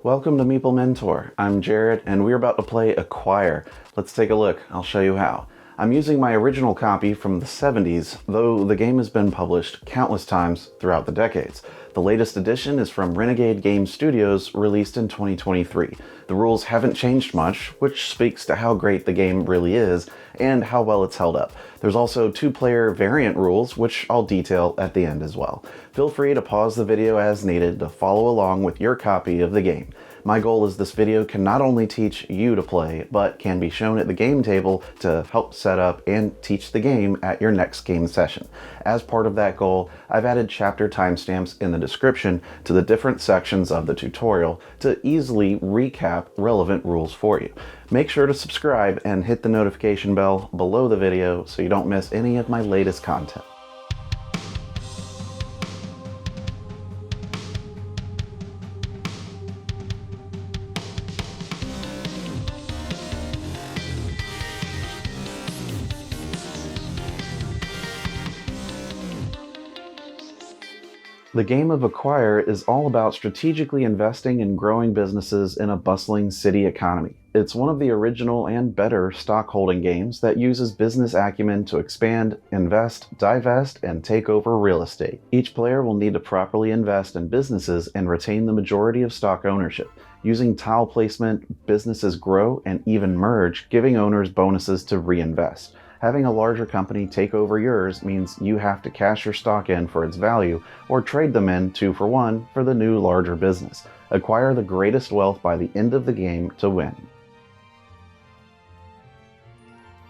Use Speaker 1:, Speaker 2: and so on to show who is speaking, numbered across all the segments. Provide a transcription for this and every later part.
Speaker 1: Welcome to Meeple Mentor. I'm Jared, and we're about to play Acquire. Let's take a look. I'll show you how. I'm using my original copy from the 70s, though the game has been published countless times throughout the decades. The latest edition is from Renegade Game Studios, released in 2023. The rules haven't changed much, which speaks to how great the game really is and how well it's held up. There's also 2-player variant rules, which I'll detail at the end as well. Feel free to pause the video as needed to follow along with your copy of the game. My goal is this video can not only teach you to play, but can be shown at the game table to help set up and teach the game at your next game session. As part of that goal, I've added chapter timestamps in the description to the different sections of the tutorial to easily recap relevant rules for you. Make sure to subscribe and hit the notification bell below the video so you don't miss any of my latest content. The game of Acquire is all about strategically investing and growing businesses in a bustling city economy. It's one of the original and better stockholding games that uses business acumen to expand, invest, divest, and take over real estate. Each player will need to properly invest in businesses and retain the majority of stock ownership. Using tile placement, businesses grow and even merge, giving owners bonuses to reinvest. Having a larger company take over yours means you have to cash your stock in for its value or trade them in 2-for-1 for the new larger business. Acquire the greatest wealth by the end of the game to win.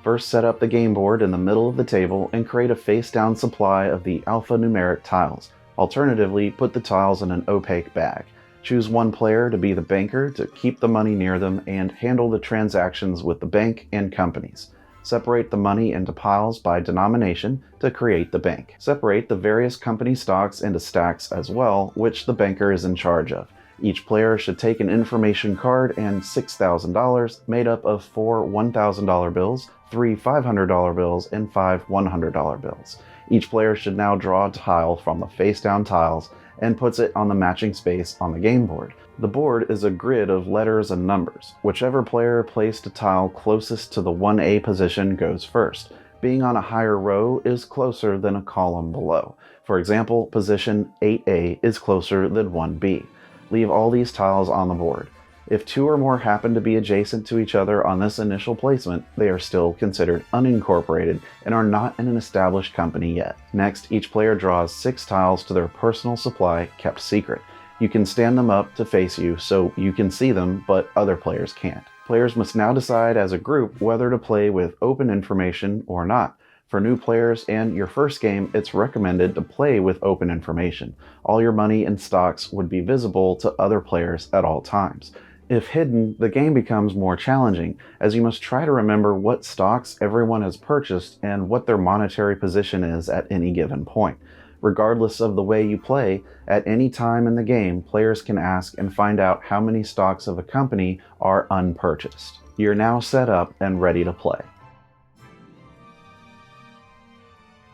Speaker 1: First, set up the game board in the middle of the table and create a face-down supply of the alphanumeric tiles. Alternatively, put the tiles in an opaque bag. Choose one player to be the banker to keep the money near them and handle the transactions with the bank and companies. Separate the money into piles by denomination to create the bank. Separate the various company stocks into stacks as well, which the banker is in charge of. Each player should take an information card and $6,000 made up of 4 $1,000 bills, 3 $500 bills, and 5 $100 bills. Each player should now draw a tile from the face-down tiles and puts it on the matching space on the game board. The board is a grid of letters and numbers. Whichever player placed a tile closest to the 1A position goes first. Being on a higher row is closer than a column below. For example, position 8A is closer than 1B. Leave all these tiles on the board. If 2 or more happen to be adjacent to each other on this initial placement, they are still considered unincorporated and are not in an established company yet. Next, each player draws 6 tiles to their personal supply kept secret. You can stand them up to face you so you can see them, but other players can't. Players must now decide as a group whether to play with open information or not. For new players and your first game, it's recommended to play with open information. All your money and stocks would be visible to other players at all times. If hidden, the game becomes more challenging, as you must try to remember what stocks everyone has purchased and what their monetary position is at any given point. Regardless of the way you play, at any time in the game, players can ask and find out how many stocks of a company are unpurchased. You're now set up and ready to play.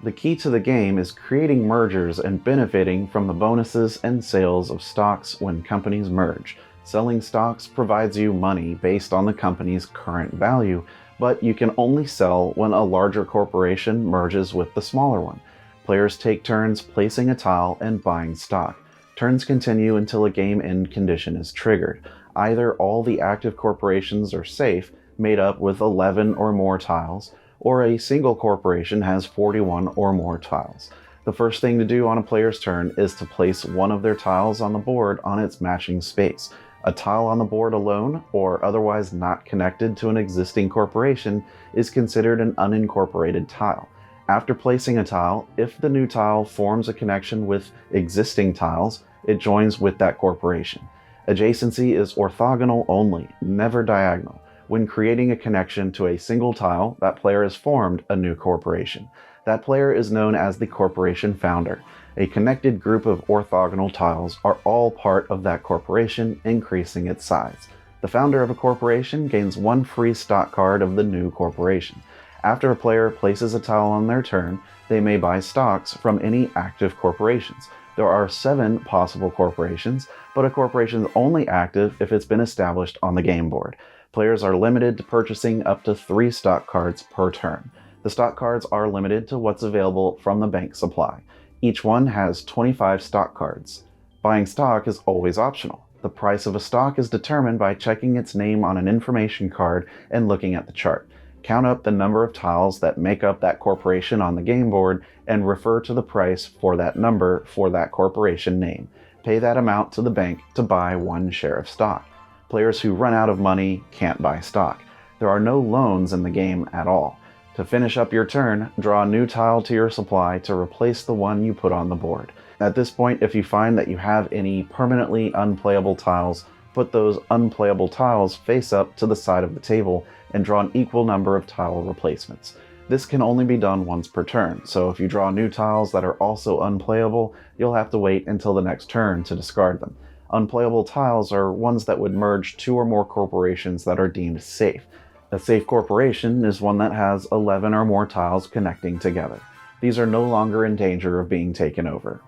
Speaker 1: The key to the game is creating mergers and benefiting from the bonuses and sales of stocks when companies merge. Selling stocks provides you money based on the company's current value, but you can only sell when a larger corporation merges with the smaller one. Players take turns placing a tile and buying stock. Turns continue until a game end condition is triggered. Either all the active corporations are safe, made up with 11 or more tiles, or a single corporation has 41 or more tiles. The first thing to do on a player's turn is to place one of their tiles on the board on its matching space. A tile on the board alone, or otherwise not connected to an existing corporation, is considered an unincorporated tile. After placing a tile, if the new tile forms a connection with existing tiles, it joins with that corporation. Adjacency is orthogonal only, never diagonal. When creating a connection to a single tile, that player has formed a new corporation. That player is known as the corporation founder. A connected group of orthogonal tiles are all part of that corporation, increasing its size. The founder of a corporation gains 1 free stock card of the new corporation. After a player places a tile on their turn, they may buy stocks from any active corporations. There are 7 possible corporations, but a corporation is only active if it's been established on the game board. Players are limited to purchasing up to 3 stock cards per turn. The stock cards are limited to what's available from the bank supply. Each one has 25 stock cards. Buying stock is always optional. The price of a stock is determined by checking its name on an information card and looking at the chart. Count up the number of tiles that make up that corporation on the game board and refer to the price for that number for that corporation name. Pay that amount to the bank to buy 1 share of stock. Players who run out of money can't buy stock. There are no loans in the game at all. To finish up your turn, draw a new tile to your supply to replace the one you put on the board. At this point, if you find that you have any permanently unplayable tiles, put those unplayable tiles face up to the side of the table and draw an equal number of tile replacements. This can only be done once per turn, so if you draw new tiles that are also unplayable, you'll have to wait until the next turn to discard them. Unplayable tiles are ones that would merge 2 or more corporations that are deemed safe. A safe corporation is one that has 11 or more tiles connecting together. These are no longer in danger of being taken over.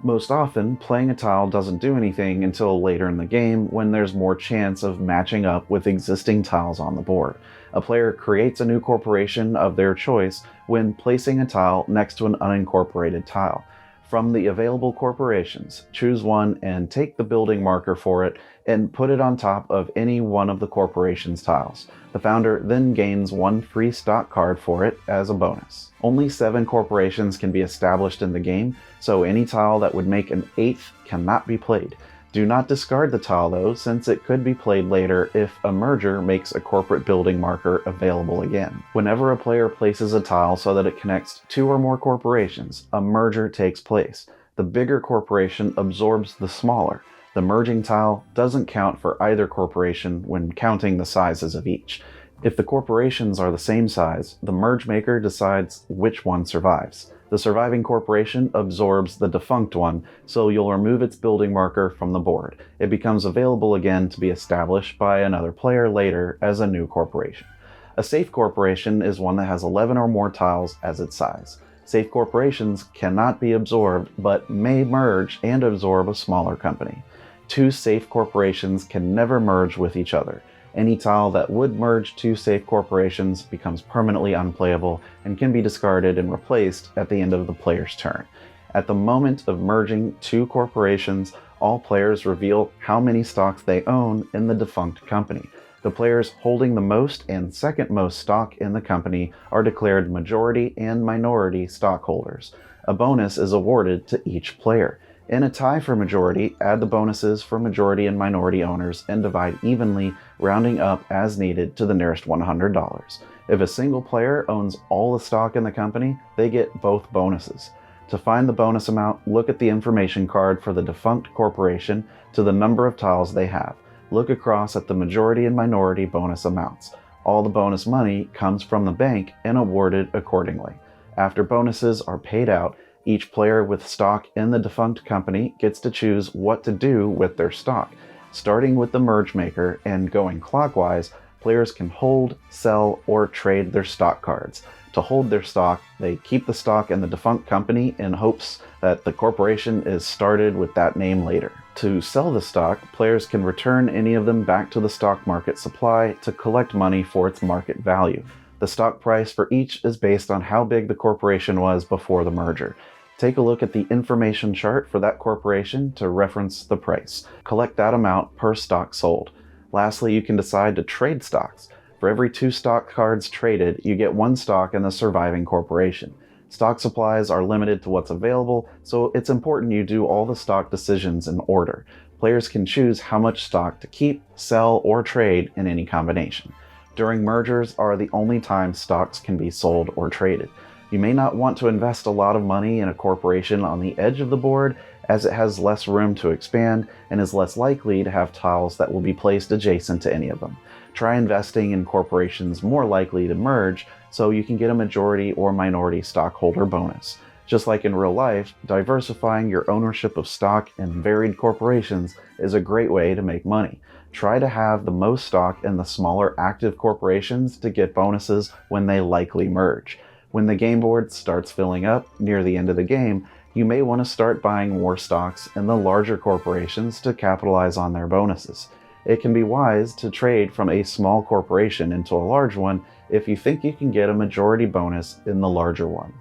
Speaker 1: Most often, playing a tile doesn't do anything until later in the game when there's more chance of matching up with existing tiles on the board. A player creates a new corporation of their choice when placing a tile next to an unincorporated tile. From the available corporations, choose one and take the building marker for it and put it on top of any one of the corporation's tiles. The founder then gains 1 free stock card for it as a bonus. Only 7 corporations can be established in the game, so any tile that would make an 8th cannot be played. Do not discard the tile though, since it could be played later if a merger makes a corporate building marker available again. Whenever a player places a tile so that it connects 2 or more corporations, a merger takes place. The bigger corporation absorbs the smaller. The merging tile doesn't count for either corporation when counting the sizes of each. If the corporations are the same size, the merge maker decides which one survives. The surviving corporation absorbs the defunct one, so you'll remove its building marker from the board. It becomes available again to be established by another player later as a new corporation. A safe corporation is one that has 11 or more tiles as its size. Safe corporations cannot be absorbed, but may merge and absorb a smaller company. 2 safe corporations can never merge with each other. Any tile that would merge 2 safe corporations becomes permanently unplayable and can be discarded and replaced at the end of the player's turn. At the moment of merging 2 corporations, all players reveal how many stocks they own in the defunct company. The players holding the most and second most stock in the company are declared majority and minority stockholders. A bonus is awarded to each player. In a tie for majority, add the bonuses for majority and minority owners and divide evenly, rounding up as needed to the nearest $100. If a single player owns all the stock in the company, they get both bonuses. To find the bonus amount, look at the information card for the defunct corporation to the number of tiles they have. Look across at the majority and minority bonus amounts. All the bonus money comes from the bank and awarded accordingly. After bonuses are paid out, each player with stock in the defunct company gets to choose what to do with their stock. Starting with the merge maker and going clockwise, players can hold, sell, or trade their stock cards. To hold their stock, they keep the stock in the defunct company in hopes that the corporation is started with that name later. To sell the stock, players can return any of them back to the stock market supply to collect money for its market value. The stock price for each is based on how big the corporation was before the merger. Take a look at the information chart for that corporation to reference the price. Collect that amount per stock sold. Lastly, you can decide to trade stocks. For every 2 stock cards traded, you get 1 stock in the surviving corporation. Stock supplies are limited to what's available, so it's important you do all the stock decisions in order. Players can choose how much stock to keep, sell, or trade in any combination. During mergers are the only time stocks can be sold or traded. You may not want to invest a lot of money in a corporation on the edge of the board, as it has less room to expand and is less likely to have tiles that will be placed adjacent to any of them. Try investing in corporations more likely to merge so you can get a majority or minority stockholder bonus. Just like in real life, diversifying your ownership of stock in varied corporations is a great way to make money. Try to have the most stock in the smaller active corporations to get bonuses when they likely merge. When the game board starts filling up near the end of the game, you may want to start buying more stocks in the larger corporations to capitalize on their bonuses. It can be wise to trade from a small corporation into a large one if you think you can get a majority bonus in the larger one.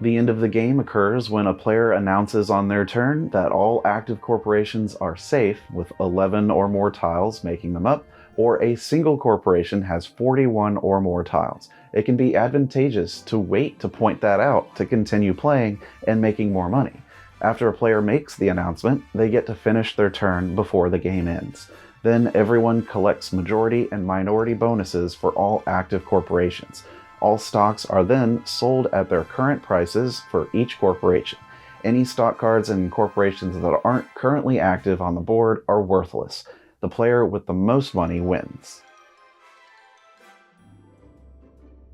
Speaker 1: The end of the game occurs when a player announces on their turn that all active corporations are safe with 11 or more tiles making them up, or a single corporation has 41 or more tiles. It can be advantageous to wait to point that out to continue playing and making more money. After a player makes the announcement, they get to finish their turn before the game ends. Then everyone collects majority and minority bonuses for all active corporations. All stocks are then sold at their current prices for each corporation. Any stock cards and corporations that aren't currently active on the board are worthless. The player with the most money wins.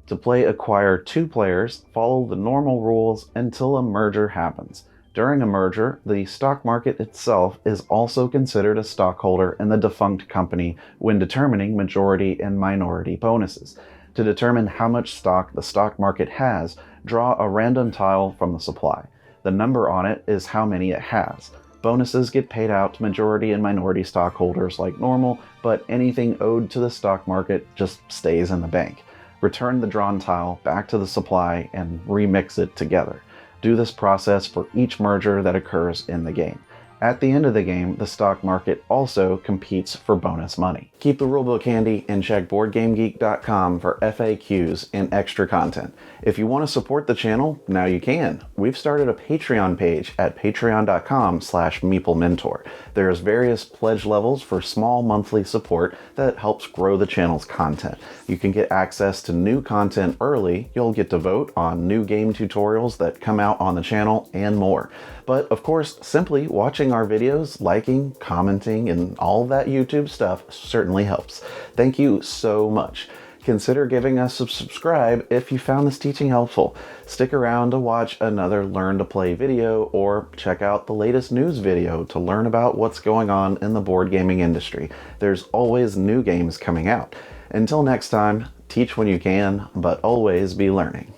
Speaker 1: To play Acquire 2 players, follow the normal rules until a merger happens. During a merger, the stock market itself is also considered a stockholder in the defunct company when determining majority and minority bonuses. To determine how much stock the stock market has, draw a random tile from the supply. The number on it is how many it has. Bonuses get paid out to majority and minority stockholders like normal, but anything owed to the stock market just stays in the bank. Return the drawn tile back to the supply and remix it together. Do this process for each merger that occurs in the game. At the end of the game, the stock market also competes for bonus money. Keep the rulebook handy and check BoardGameGeek.com for FAQs and extra content. If you want to support the channel, now you can. We've started a Patreon page at patreon.com/Meeple Mentor. There's various pledge levels for small monthly support that helps grow the channel's content. You can get access to new content early, you'll get to vote on new game tutorials that come out on the channel, and more. But of course, simply watching our videos, liking, commenting, and all that YouTube stuff certainly helps. Thank you so much. Consider giving us a subscribe if you found this teaching helpful. Stick around to watch another Learn to Play video, or check out the latest news video to learn about what's going on in the board gaming industry. There's always new games coming out. Until next time, teach when you can, but always be learning.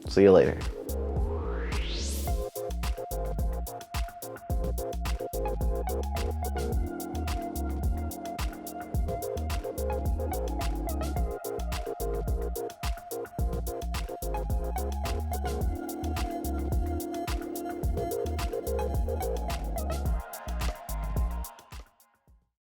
Speaker 1: See you later.